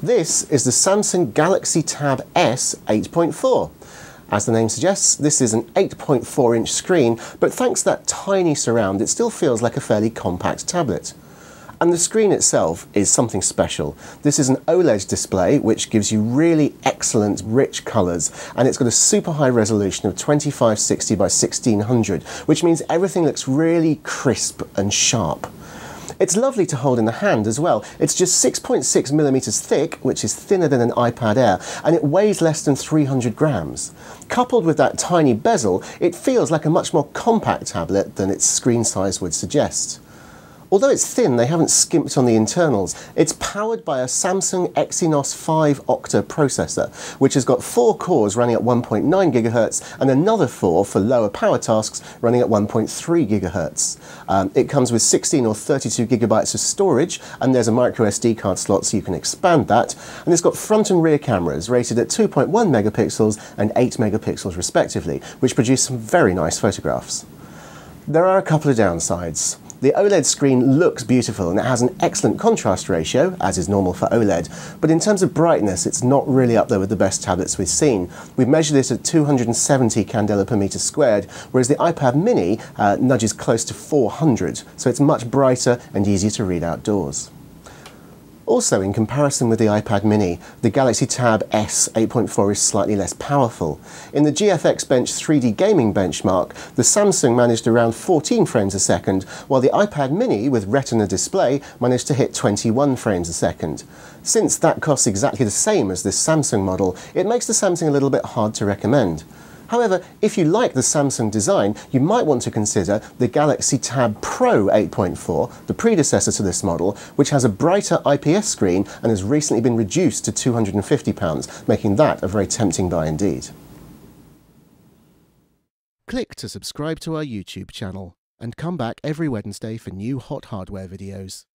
This is the Samsung Galaxy Tab S 8.4. As the name suggests, this is an 8.4-inch screen, but thanks to that tiny surround, it still feels like a fairly compact tablet. And the screen itself is something special. This is an Oled display, which gives you really excellent, rich colours, and it's got a super high resolution of 2560 by 1600, which means everything looks really crisp and sharp. It's lovely to hold in the hand as well. It's just 6.6mm thick, which is thinner than an iPad Air, and it weighs less than 300 grams. Coupled with that tiny bezel, it feels like a much more compact tablet than its screen size would suggest. Although it's thin, they haven't skimped on the internals. It's powered by a Samsung Exynos 5 Octa processor, which has got 4 cores running at 1.9 GHz and another 4 for lower power tasks running at 1.3 GHz. It comes with 16 or 32 gigabytes of storage, and there's a micro SD card slot so you can expand that. And it's got front and rear cameras rated at 2.1 megapixels and 8 megapixels respectively, which produce some very nice photographs. There are a couple of downsides. The OLED screen looks beautiful and it has an excellent contrast ratio, as is normal for OLED, but in terms of brightness it's not really up there with the best tablets we've seen. We've measured it at 270 candela per meter squared, whereas the iPad mini nudges close to 400, so it's much brighter and easier to read outdoors. Also, in comparison with the iPad mini, the Galaxy Tab S 8.4 is slightly less powerful. In the GFX Bench 3D gaming benchmark, the Samsung managed around 14 frames a second, while the iPad mini with Retina display managed to hit 21 frames a second. Since that costs exactly the same as this Samsung model, it makes the Samsung a little bit hard to recommend. However, if you like the Samsung design, you might want to consider the Galaxy Tab Pro 8.4, the predecessor to this model, which has a brighter IPS screen and has recently been reduced to £250, making that a very tempting buy indeed. Click to subscribe to our YouTube channel and come back every Wednesday for new hot hardware videos.